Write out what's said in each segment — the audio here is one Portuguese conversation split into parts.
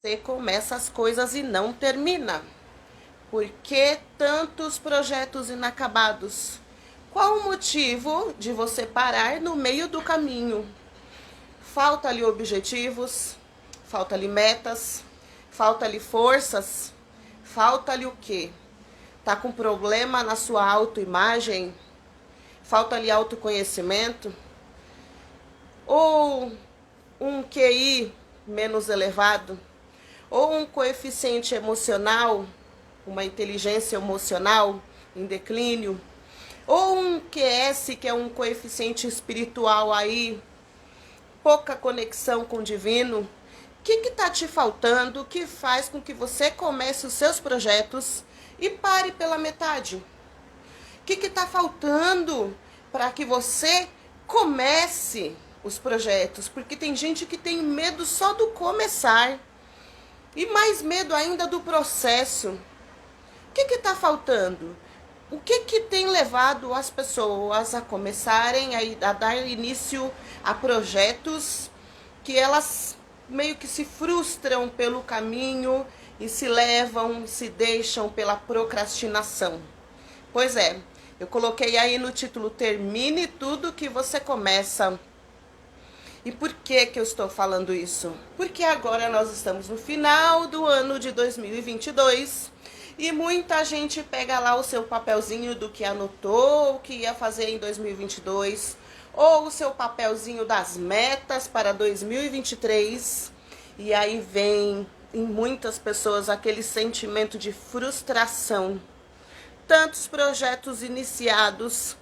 Você começa as coisas e não termina. Por que tantos projetos inacabados? Qual o motivo de você parar no meio do caminho? Falta-lhe objetivos, falta-lhe metas, falta-lhe forças, falta-lhe o quê? Tá com problema na sua autoimagem? Falta-lhe autoconhecimento? Ou um QI menos elevado? Ou um coeficiente emocional, uma inteligência emocional em declínio? Ou um QS, que é um coeficiente espiritual aí, pouca conexão com o divino? O que está te faltando que faz com que você comece os seus projetos e pare pela metade? O que está faltando para que você comece os projetos? Porque tem gente que tem medo só do começar e mais medo ainda do processo. O que está faltando? O que tem levado as pessoas a começarem a dar início a projetos que elas meio que se frustram pelo caminho e se levam, se deixam pela procrastinação? Pois é, eu coloquei aí no título: termine tudo que você começa. E por que eu estou falando isso? Porque agora nós estamos no final do ano de 2022 e muita gente pega lá o seu papelzinho do que anotou, o que ia fazer em 2022, ou o seu papelzinho das metas para 2023, e aí vem em muitas pessoas aquele sentimento de frustração. Tantos projetos iniciados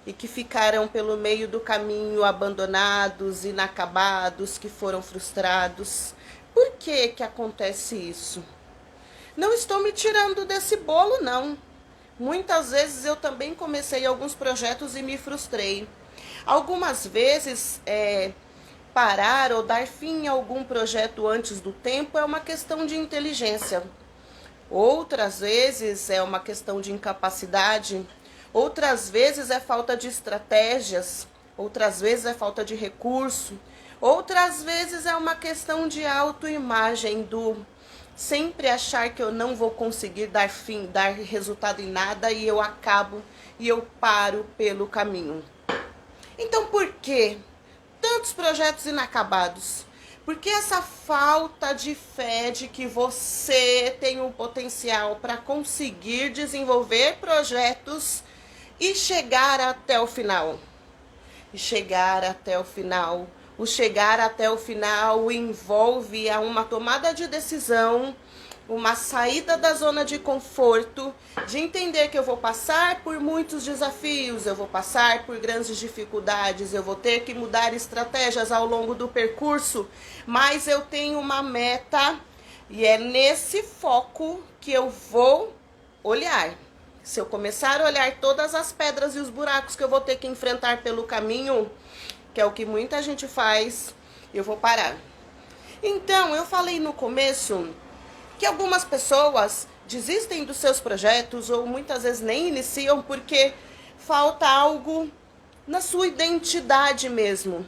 e que ficaram pelo meio do caminho abandonados, inacabados, que foram frustrados. Por que acontece isso? Não estou me tirando desse bolo, não. Muitas vezes eu também comecei alguns projetos e me frustrei. Algumas vezes parar ou dar fim a algum projeto antes do tempo é uma questão de inteligência. Outras vezes é uma questão de incapacidade. Outras vezes é falta de estratégias. Outras vezes é falta de recurso. Outras vezes é uma questão de autoimagem, do sempre achar que eu não vou conseguir dar resultado em nada, e eu acabo e eu paro pelo caminho. Então, por que tantos projetos inacabados? Porque essa falta de fé de que você tem um potencial para conseguir desenvolver projetos e chegar até o final. E chegar até o final. O chegar até o final envolve uma tomada de decisão, uma saída da zona de conforto, de entender que eu vou passar por muitos desafios, eu vou passar por grandes dificuldades, eu vou ter que mudar estratégias ao longo do percurso, mas eu tenho uma meta e é nesse foco que eu vou olhar. Se eu começar a olhar todas as pedras e os buracos que eu vou ter que enfrentar pelo caminho, que é o que muita gente faz, eu vou parar. Então, eu falei no começo que algumas pessoas desistem dos seus projetos ou muitas vezes nem iniciam porque falta algo na sua identidade mesmo.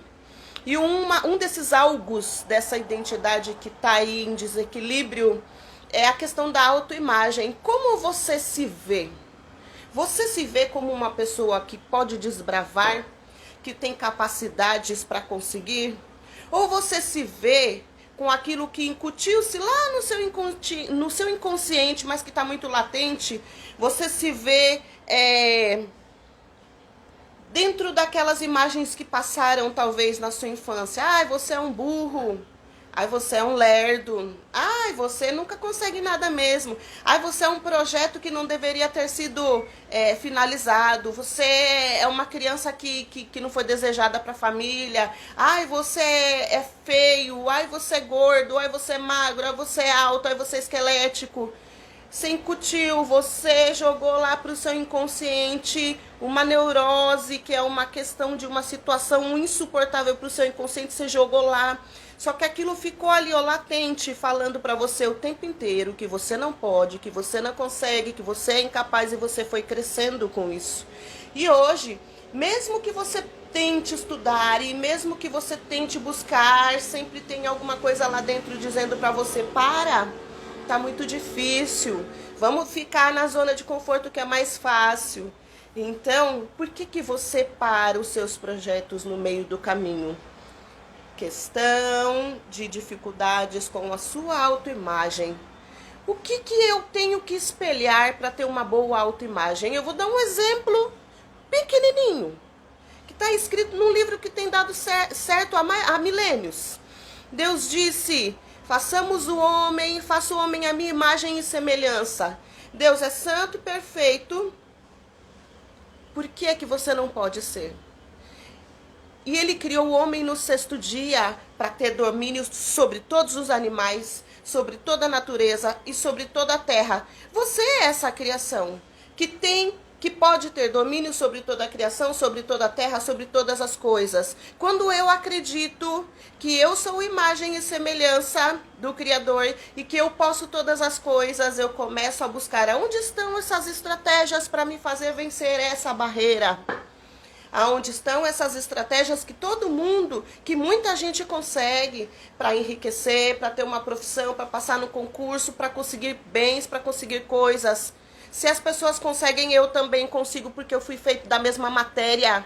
E um desses algos dessa identidade que está aí em desequilíbrio é a questão da autoimagem. Como você se vê? Você se vê como uma pessoa que pode desbravar, que tem capacidades para conseguir? Ou você se vê com aquilo que incutiu-se lá no seu inconsciente, mas que está muito latente? Você se vê dentro daquelas imagens que passaram talvez na sua infância. Ai, você é um burro. Ai, você é um lerdo. Ai, você nunca consegue nada mesmo. Ai, você é um projeto que não deveria ter sido finalizado. Você é uma criança que não foi desejada para a família. Ai, você é feio. Ai, você é gordo. Ai, você é magro. Ai, você é alto. Ai, você é esquelético. Você incutiu, você jogou lá para o seu inconsciente uma neurose, que é uma questão de uma situação insuportável para o seu inconsciente, você jogou lá. Só que aquilo ficou ali, ó, latente, falando para você o tempo inteiro que você não pode, que você não consegue, que você é incapaz, e você foi crescendo com isso. E hoje, mesmo que você tente estudar, e mesmo que você tente buscar, sempre tem alguma coisa lá dentro dizendo para você: para, tá muito difícil, vamos ficar na zona de conforto que é mais fácil. Então, por que você para os seus projetos no meio do caminho? Questão de dificuldades com a sua autoimagem. O que eu tenho que espelhar para ter uma boa autoimagem? Eu vou dar um exemplo pequenininho, que está escrito num livro que tem dado certo há milênios. Deus disse: façamos o homem, faça o homem a minha imagem e semelhança. Deus é santo e perfeito. Por que você não pode ser? E ele criou o homem no 6º dia para ter domínio sobre todos os animais, sobre toda a natureza e sobre toda a terra. Você é essa criação que pode ter domínio sobre toda a criação, sobre toda a terra, sobre todas as coisas. Quando eu acredito que eu sou imagem e semelhança do Criador e que eu posso todas as coisas, eu começo a buscar aonde estão essas estratégias para me fazer vencer essa barreira. Aonde estão essas estratégias que muita gente consegue para enriquecer, para ter uma profissão, para passar no concurso, para conseguir bens, para conseguir coisas. Se as pessoas conseguem, eu também consigo, porque eu fui feito da mesma matéria.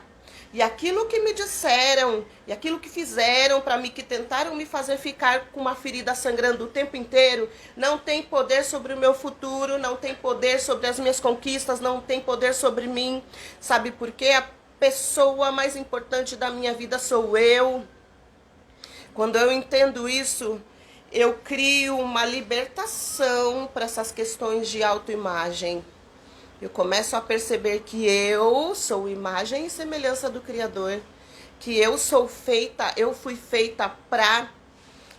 E aquilo que me disseram, e aquilo que fizeram para mim, que tentaram me fazer ficar com uma ferida sangrando o tempo inteiro, não tem poder sobre o meu futuro, não tem poder sobre as minhas conquistas, não tem poder sobre mim. Sabe por quê? A pessoa mais importante da minha vida sou eu. Quando eu entendo isso, eu crio uma libertação para essas questões de autoimagem. Eu começo a perceber que eu sou imagem e semelhança do Criador, que eu fui feita para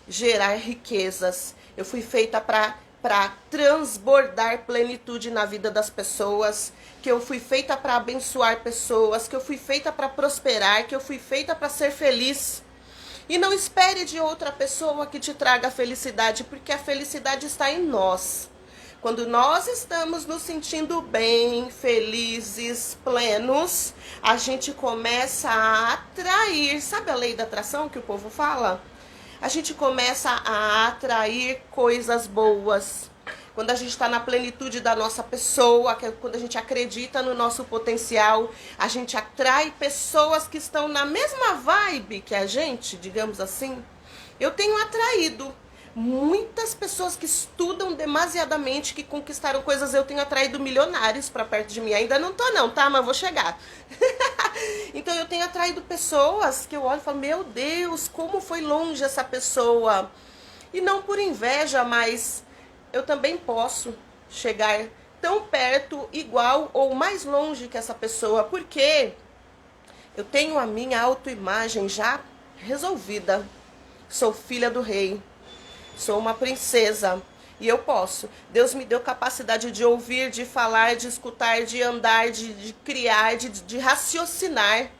gerar riquezas, eu fui feita para transbordar plenitude na vida das pessoas, que eu fui feita para abençoar pessoas, que eu fui feita para prosperar, que eu fui feita para ser feliz. E não espere de outra pessoa que te traga felicidade, porque a felicidade está em nós. Quando nós estamos nos sentindo bem, felizes, plenos, a gente começa a atrair, sabe a lei da atração que o povo fala? A gente começa a atrair coisas boas. Quando a gente está na plenitude da nossa pessoa, quando a gente acredita no nosso potencial, a gente atrai pessoas que estão na mesma vibe que a gente, digamos assim. Eu tenho atraído muitas pessoas que estudam demasiadamente, que conquistaram coisas. Eu tenho atraído milionários para perto de mim. Ainda não tô não, tá? Mas vou chegar. Então eu tenho atraído pessoas que eu olho e falo: meu Deus, como foi longe essa pessoa. E não por inveja, mas eu também posso chegar tão perto, igual ou mais longe que essa pessoa, porque eu tenho a minha autoimagem já resolvida. Sou filha do rei, sou uma princesa e eu posso. Deus me deu capacidade de ouvir, de falar, de escutar, de andar, de criar, de raciocinar.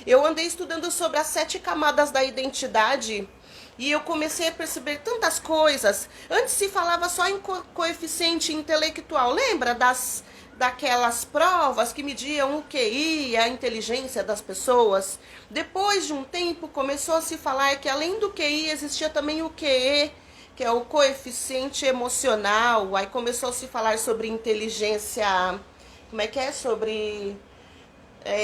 Eu andei estudando sobre as 7 camadas da identidade. E eu comecei a perceber tantas coisas. Antes se falava só em coeficiente intelectual. Lembra daquelas provas que mediam o QI, a inteligência das pessoas? Depois de um tempo começou a se falar que além do QI existia também o QE, que é o coeficiente emocional. Aí começou a se falar sobre inteligência, sobre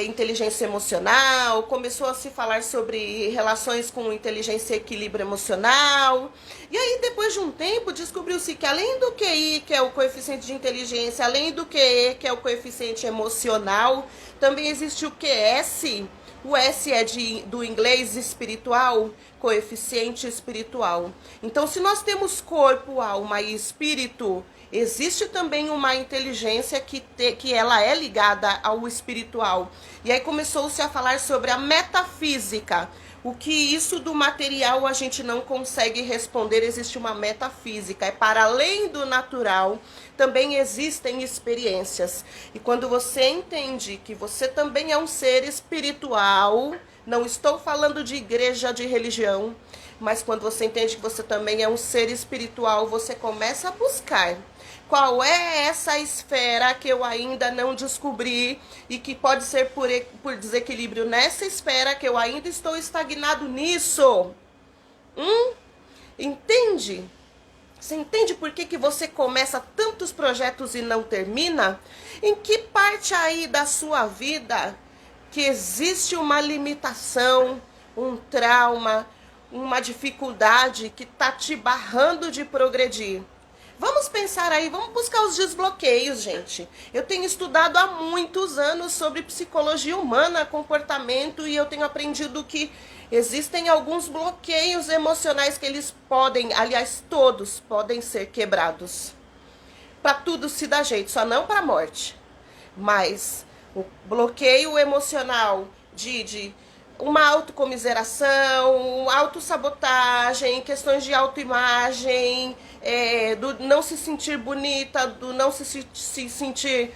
inteligência emocional, começou a se falar sobre relações com inteligência e equilíbrio emocional. E aí, depois de um tempo, descobriu-se que além do QI, que é o coeficiente de inteligência, além do QE, que é o coeficiente emocional, também existe o QS. O S é do inglês espiritual, coeficiente espiritual. Então, se nós temos corpo, alma e espírito, existe também uma inteligência que ela é ligada ao espiritual. E aí começou-se a falar sobre a metafísica. O que isso do material a gente não consegue responder, existe uma metafísica. É para além do natural, também existem experiências. E quando você entende que você também é um ser espiritual, não estou falando de igreja, de religião, Mas quando você entende que você também é um ser espiritual, você começa a buscar qual é essa esfera que eu ainda não descobri e que pode ser por desequilíbrio nessa esfera que eu ainda estou estagnado nisso. Entende? Você entende por que você começa tantos projetos e não termina? Em que parte aí da sua vida que existe uma limitação, um trauma, uma dificuldade que está te barrando de progredir? Vamos pensar aí, vamos buscar os desbloqueios, gente. Eu tenho estudado há muitos anos sobre psicologia humana, comportamento, e eu tenho aprendido que existem alguns bloqueios emocionais que eles podem, aliás, todos podem ser quebrados. Para tudo se dá jeito, só não para a morte. Mas o bloqueio emocional de uma autocomiseração, autossabotagem, questões de autoimagem, do não se sentir bonita, do não se sentir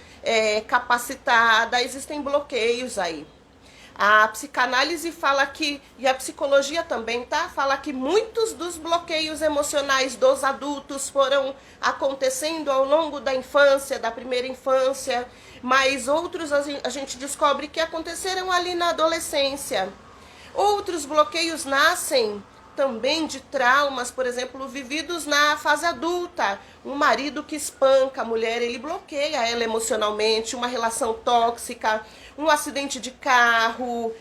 capacitada, existem bloqueios aí. A psicanálise fala que, e a psicologia também, tá? Fala que muitos dos bloqueios emocionais dos adultos foram acontecendo ao longo da infância, da primeira infância, mas outros a gente descobre que aconteceram ali na adolescência. Outros bloqueios nascem também de traumas, por exemplo, vividos na fase adulta. Um marido que espanca a mulher, ele bloqueia ela emocionalmente, uma relação tóxica, um acidente de carro,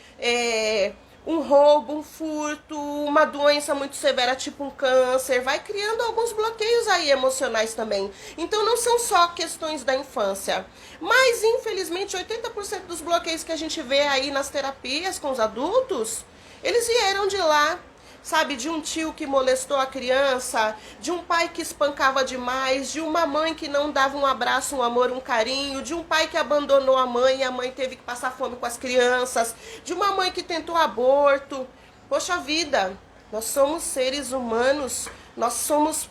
um roubo, um furto, uma doença muito severa, tipo um câncer, vai criando alguns bloqueios aí emocionais também. Então não são só questões da infância, mas infelizmente 80% dos bloqueios que a gente vê aí nas terapias com os adultos, eles vieram de lá. Sabe, de um tio que molestou a criança, de um pai que espancava demais, de uma mãe que não dava um abraço, um amor, um carinho, de um pai que abandonou a mãe e a mãe teve que passar fome com as crianças, de uma mãe que tentou aborto. Poxa vida, nós somos seres humanos, nós somos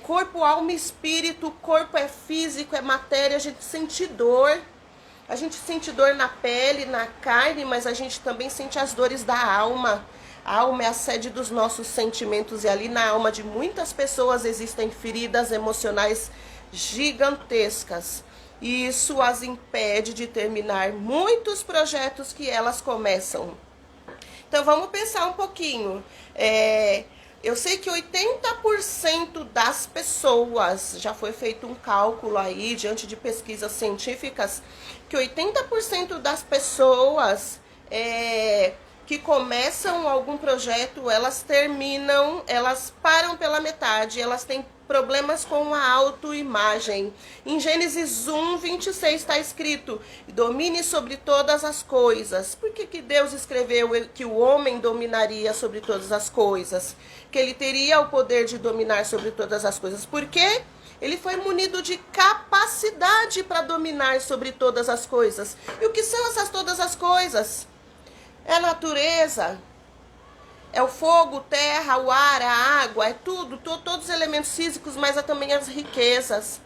corpo, alma e espírito, o corpo é físico, é matéria, a gente sente dor. A gente sente dor na pele, na carne, mas a gente também sente as dores da alma. A alma é a sede dos nossos sentimentos e ali na alma de muitas pessoas existem feridas emocionais gigantescas. E isso as impede de terminar muitos projetos que elas começam. Então vamos pensar um pouquinho. Eu sei que 80% das pessoas, já foi feito um cálculo aí diante de pesquisas científicas, que 80% das pessoas que começam algum projeto, elas terminam, elas param pela metade, elas têm problemas com a autoimagem. Em Gênesis 1, 26 está escrito: domine sobre todas as coisas. Por que Deus escreveu que o homem dominaria sobre todas as coisas? Que ele teria o poder de dominar sobre todas as coisas. Por quê? Ele foi munido de capacidade para dominar sobre todas as coisas. E o que são essas todas as coisas? É a natureza, é o fogo, terra, o ar, a água, é tudo, todos os elementos físicos, mas é também as riquezas.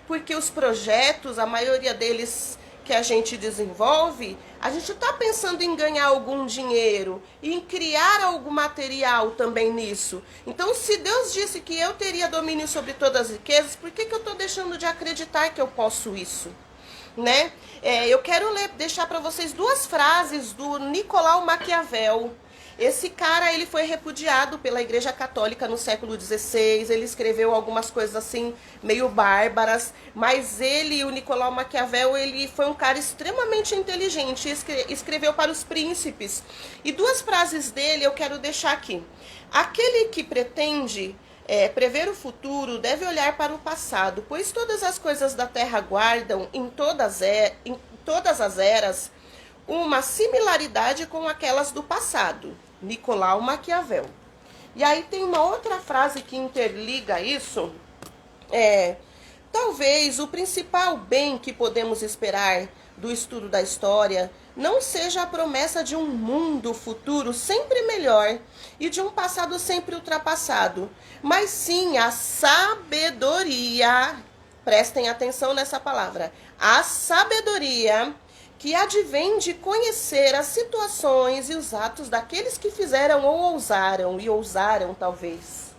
Porque os projetos, a maioria deles que a gente desenvolve, a gente está pensando em ganhar algum dinheiro, em criar algum material também nisso. Então, se Deus disse que eu teria domínio sobre todas as riquezas, por que eu estou deixando de acreditar que eu posso isso? Né? Eu quero deixar para vocês duas frases do Nicolau Maquiavel. Esse cara, ele foi repudiado pela Igreja Católica no século XVI, ele escreveu algumas coisas assim, meio bárbaras, mas o Nicolau Maquiavel, ele foi um cara extremamente inteligente, escreveu para os príncipes. E duas frases dele eu quero deixar aqui. Aquele que pretende prever o futuro deve olhar para o passado, pois todas as coisas da terra guardam em todas as eras uma similaridade com aquelas do passado. Nicolau Maquiavel. E aí tem uma outra frase que interliga isso. Talvez o principal bem que podemos esperar do estudo da história não seja a promessa de um mundo futuro sempre melhor e de um passado sempre ultrapassado, mas sim a sabedoria, prestem atenção nessa palavra, a sabedoria que advém de conhecer as situações e os atos daqueles que fizeram ou ousaram, e ousaram talvez.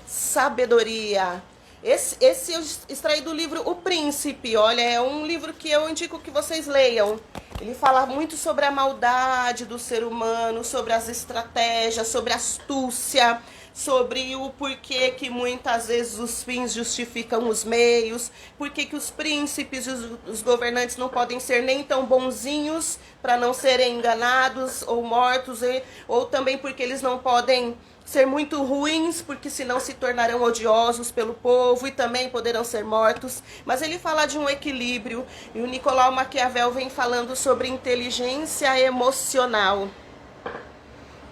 Sabedoria. Esse eu extraí do livro O Príncipe. Olha, é um livro que eu indico que vocês leiam. Ele fala muito sobre a maldade do ser humano, sobre as estratégias, sobre a astúcia, sobre o porquê que muitas vezes os fins justificam os meios, porquê que os príncipes e os governantes não podem ser nem tão bonzinhos para não serem enganados ou mortos, ou também porque eles não podem ser muito ruins, porque senão se tornarão odiosos pelo povo e também poderão ser mortos. Mas ele fala de um equilíbrio, e o Nicolau Maquiavel vem falando sobre inteligência emocional.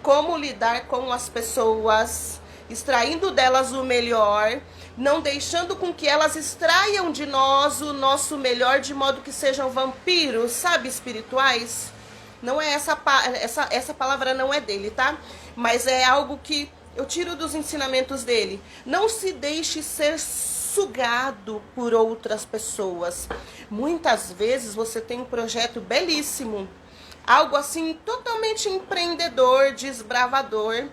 Como lidar com as pessoas, extraindo delas o melhor, não deixando com que elas extraiam de nós o nosso melhor, de modo que sejam vampiros, sabe, espirituais. Não é essa palavra não é dele, tá? Mas é algo que eu tiro dos ensinamentos dele. Não se deixe ser sugado por outras pessoas. Muitas vezes você tem um projeto belíssimo, algo assim totalmente empreendedor, desbravador.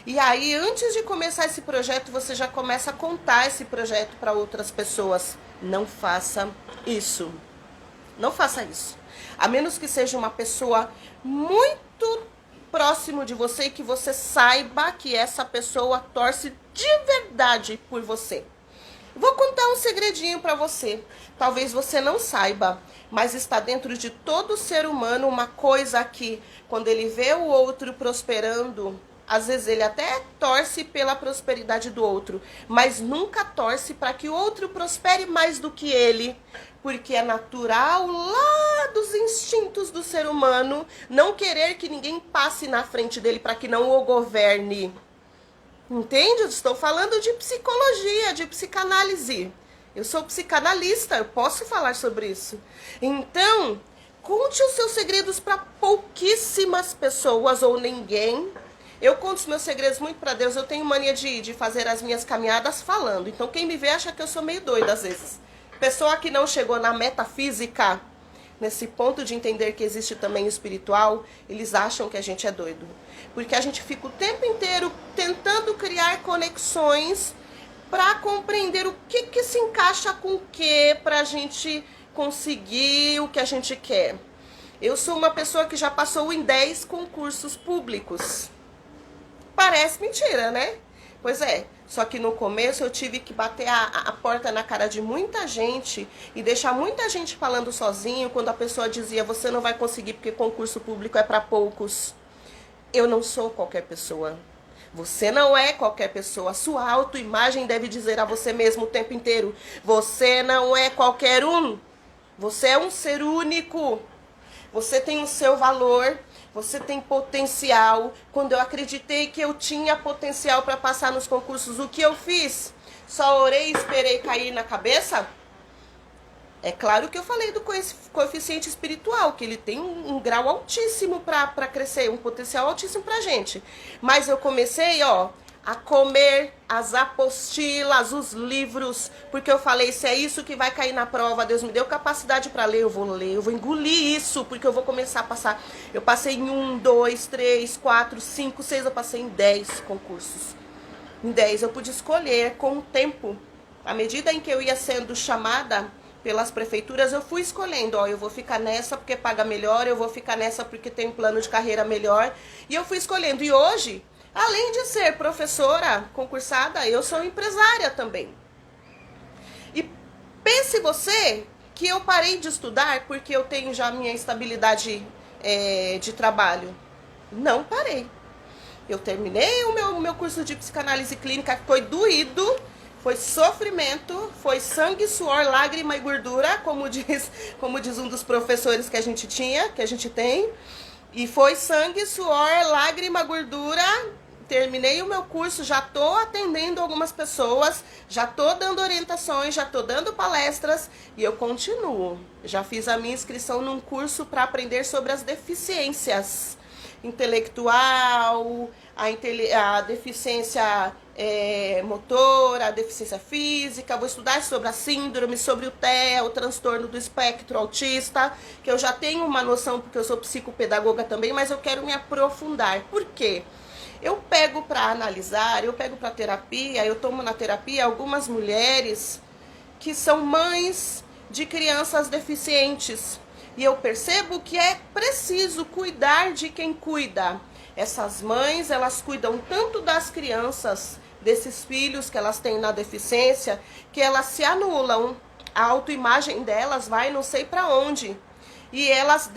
E aí, antes de começar esse projeto, você já começa a contar esse projeto para outras pessoas. Não faça isso. Não faça isso. A menos que seja uma pessoa muito próximo de você e que você saiba que essa pessoa torce de verdade por você. Vou contar um segredinho para você. Talvez você não saiba, mas está dentro de todo ser humano uma coisa que, quando ele vê o outro prosperando, às vezes ele até torce pela prosperidade do outro, mas nunca torce para que o outro prospere mais do que ele, porque é natural lá dos instintos do ser humano não querer que ninguém passe na frente dele para que não o governe. Entende? Eu estou falando de psicologia, de psicanálise. Eu sou psicanalista, eu posso falar sobre isso. Então, conte os seus segredos para pouquíssimas pessoas ou ninguém. Eu conto os meus segredos muito para Deus. Eu tenho mania de fazer as minhas caminhadas falando. Então, quem me vê acha que eu sou meio doida às vezes. Pessoa que não chegou na metafísica, nesse ponto de entender que existe também o espiritual, eles acham que a gente é doido. Porque a gente fica o tempo inteiro tentando criar conexões para compreender o que se encaixa com o que, para a gente conseguir o que a gente quer. Eu sou uma pessoa que já passou em 10 concursos públicos. Parece mentira, né? Pois é, só que no começo eu tive que bater a porta na cara de muita gente e deixar muita gente falando sozinho, quando a pessoa dizia, você não vai conseguir porque concurso público é para poucos. Eu não sou qualquer pessoa. Você não é qualquer pessoa. Sua autoimagem deve dizer a você mesmo o tempo inteiro, você não é qualquer um. Você é um ser único. Você tem o seu valor. Você tem potencial. Quando eu acreditei que eu tinha potencial para passar nos concursos, o que eu fiz? Só orei e esperei cair na cabeça? É claro que eu falei do coeficiente espiritual, que ele tem um grau altíssimo para crescer, um potencial altíssimo pra gente. Mas eu comecei, a comer as apostilas, os livros, porque eu falei, se é isso que vai cair na prova, Deus me deu capacidade para ler, eu vou engolir isso, porque eu vou começar a passar. Eu passei em 1, 2, 3, 4, 5, 6, eu passei em 10 concursos. Em 10 eu pude escolher com o tempo, à medida em que eu ia sendo chamada pelas prefeituras, eu fui escolhendo, eu vou ficar nessa porque paga melhor, eu vou ficar nessa porque tem um plano de carreira melhor, e eu fui escolhendo. E hoje, além de ser professora concursada, eu sou empresária também. E pense você que eu parei de estudar porque eu tenho já minha estabilidade de trabalho. Não parei. Eu terminei o meu curso de psicanálise clínica, que foi doído, foi sofrimento, foi sangue, suor, lágrima e gordura, como diz um dos professores que a gente tem. E foi sangue, suor, lágrima, gordura. Terminei o meu curso, já estou atendendo algumas pessoas, já estou dando orientações, já estou dando palestras e eu continuo. Já fiz a minha inscrição num curso para aprender sobre as deficiências intelectual, a deficiência motora, deficiência física, vou estudar sobre a síndrome, sobre o TEA, o transtorno do espectro autista, que eu já tenho uma noção porque eu sou psicopedagoga também, mas eu quero me aprofundar. Por quê? Eu pego para analisar, eu pego para terapia, eu tomo na terapia algumas mulheres que são mães de crianças deficientes. E eu percebo que é preciso cuidar de quem cuida. Essas mães, elas cuidam tanto das crianças, desses filhos que elas têm na deficiência, que elas se anulam. A autoimagem delas vai não sei para onde. E elas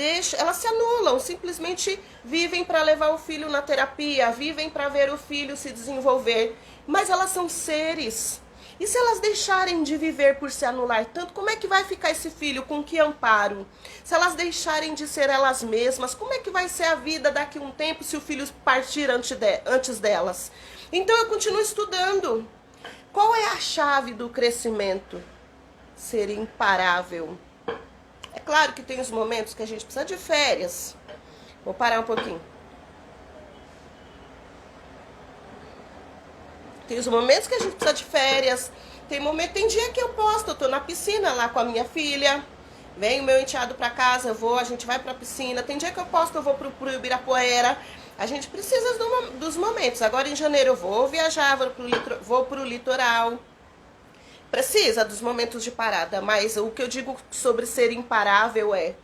se anulam, simplesmente vivem para levar o filho na terapia, vivem para ver o filho se desenvolver. Mas elas são seres. E se elas deixarem de viver por se anular tanto, como é que vai ficar esse filho? Com que amparo? Se elas deixarem de ser elas mesmas, como é que vai ser a vida daqui a um tempo se o filho partir antes delas? Então eu continuo estudando. Qual é a chave do crescimento? Ser imparável. É claro que tem os momentos que a gente precisa de férias. Vou parar um pouquinho. Tem os momentos que a gente precisa de férias. Tem dia que eu posto, eu tô na piscina lá com a minha filha. Vem o meu enteado pra casa, a gente vai pra piscina. Tem dia que eu posto, eu vou pro Ibirapuera. A gente precisa dos momentos. Agora em janeiro eu vou viajar, vou pro litoral. Precisa dos momentos de parada, mas o que eu digo sobre ser imparável é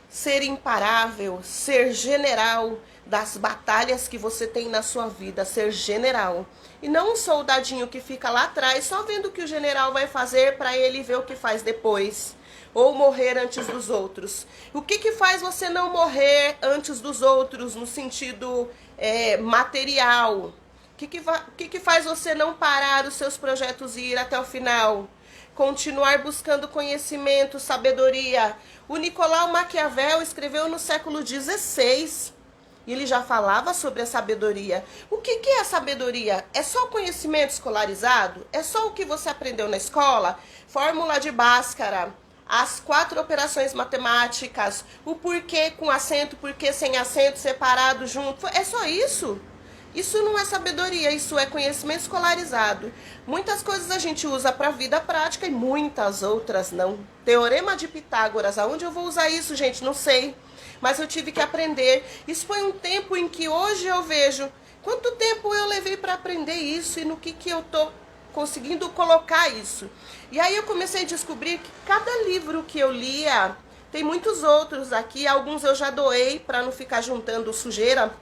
ser imparável, ser general das batalhas que você tem na sua vida, ser general. E não um soldadinho que fica lá atrás só vendo o que o general vai fazer para ele ver o que faz depois. Ou morrer antes dos outros. O que faz você não morrer antes dos outros no sentido material? O que faz você não parar os seus projetos e ir até o final? Continuar buscando conhecimento, sabedoria. O Nicolau Maquiavel escreveu no século XVI. E ele já falava sobre a sabedoria. O que é a sabedoria? É só o conhecimento escolarizado? É só o que você aprendeu na escola? Fórmula de Bhaskara, as 4 operações matemáticas, o porquê com acento, porquê sem acento, separado, junto. É só isso? Isso não é sabedoria, isso é conhecimento escolarizado. Muitas coisas a gente usa para a vida prática e muitas outras não. Teorema de Pitágoras, aonde eu vou usar isso, gente? Não sei. Mas eu tive que aprender. Isso foi um tempo em que hoje eu vejo quanto tempo eu levei para aprender isso e no que eu estou conseguindo colocar isso. E aí eu comecei a descobrir que cada livro que eu lia, tem muitos outros aqui, alguns eu já doei para não ficar juntando sujeira.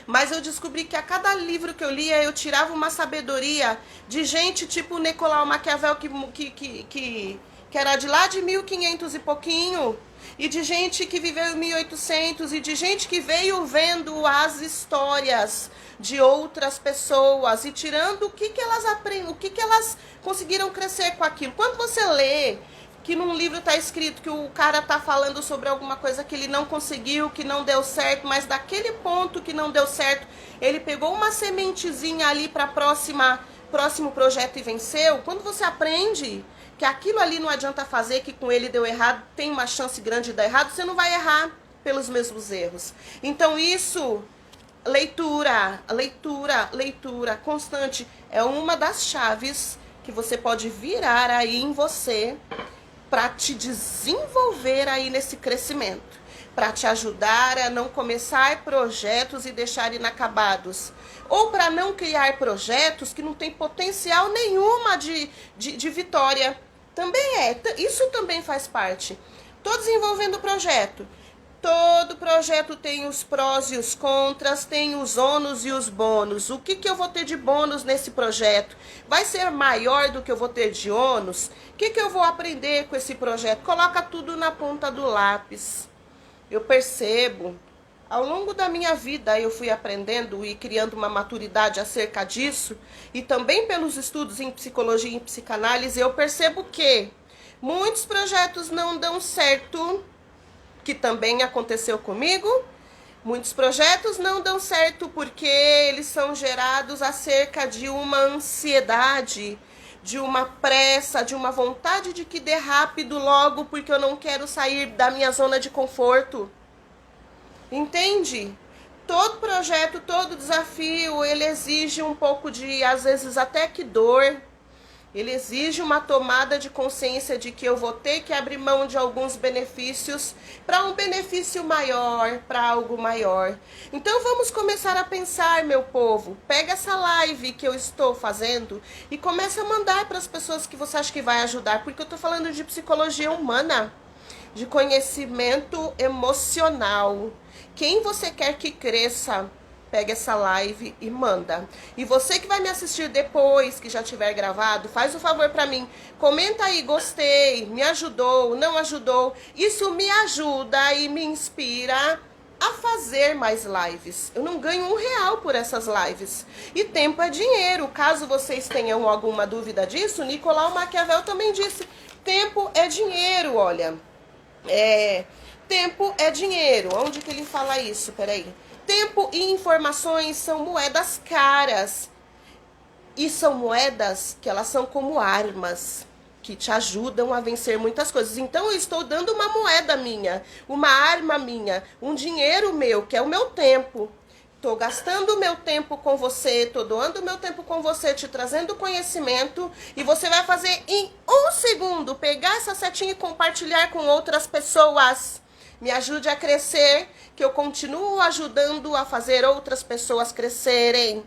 Mas eu descobri que a cada livro que eu lia, eu tirava uma sabedoria de gente tipo Nicolau Maquiavel, que era de lá de 1500 e pouquinho, e de gente que viveu em 1800, e de gente que veio vendo as histórias de outras pessoas, e tirando o que elas aprendem, o que elas conseguiram crescer com aquilo. Quando você lê que num livro está escrito que o cara está falando sobre alguma coisa que ele não conseguiu, que não deu certo, mas daquele ponto que não deu certo, ele pegou uma sementezinha ali para próximo projeto e venceu. Quando você aprende que aquilo ali não adianta fazer, que com ele deu errado, tem uma chance grande de dar errado, você não vai errar pelos mesmos erros. Então isso, leitura constante, é uma das chaves que você pode virar aí em você para te desenvolver aí nesse crescimento, para te ajudar a não começar projetos e deixar inacabados, ou para não criar projetos que não tem potencial nenhuma de vitória. Também isso também faz parte. Estou desenvolvendo o projeto. Todo projeto tem os prós e os contras, tem os ônus e os bônus. O que eu vou ter de bônus nesse projeto? Vai ser maior do que eu vou ter de ônus? O que eu vou aprender com esse projeto? Coloca tudo na ponta do lápis. Eu percebo, ao longo da minha vida eu fui aprendendo e criando uma maturidade acerca disso, e também pelos estudos em psicologia e em psicanálise, eu percebo que muitos projetos não dão certo, que também aconteceu comigo. Muitos projetos não dão certo porque eles são gerados acerca de uma ansiedade, de uma pressa, de uma vontade de que dê rápido logo, porque eu não quero sair da minha zona de conforto. Entende? Todo projeto, todo desafio, ele exige um pouco de, às vezes, até que dor. Ele exige uma tomada de consciência de que eu vou ter que abrir mão de alguns benefícios para um benefício maior, para algo maior. Então vamos começar a pensar, meu povo. Pega essa live que eu estou fazendo e começa a mandar para as pessoas que você acha que vai ajudar, porque eu estou falando de psicologia humana, de conhecimento emocional. Quem você quer que cresça, pega essa live e manda. E você que vai me assistir depois, que já tiver gravado, faz um favor pra mim. Comenta aí, gostei, me ajudou, não ajudou. Isso me ajuda e me inspira a fazer mais lives. Eu não ganho R$1 por essas lives. E tempo é dinheiro. Caso vocês tenham alguma dúvida disso, Nicolau Maquiavel também disse, tempo é dinheiro, olha. Tempo é dinheiro. Onde que ele fala isso? Peraí. Tempo e informações são moedas caras. E são moedas que elas são como armas, que te ajudam a vencer muitas coisas. Então eu estou dando uma moeda minha, uma arma minha, um dinheiro meu, que é o meu tempo. Estou gastando o meu tempo com você, estou doando o meu tempo com você, te trazendo conhecimento. E você vai fazer em 1 segundo, pegar essa setinha e compartilhar com outras pessoas. Me ajude a crescer, que eu continuo ajudando a fazer outras pessoas crescerem.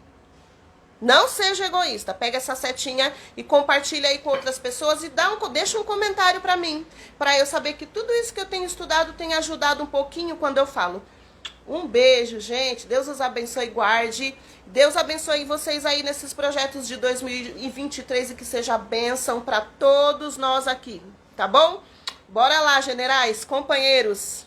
Não seja egoísta. Pega essa setinha e compartilha aí com outras pessoas e deixa um comentário para mim, para eu saber que tudo isso que eu tenho estudado tem ajudado um pouquinho quando eu falo. Um beijo, gente. Deus os abençoe e guarde. Deus abençoe vocês aí nesses projetos de 2023 e que seja bênção para todos nós aqui, tá bom? Bora lá, generais, companheiros.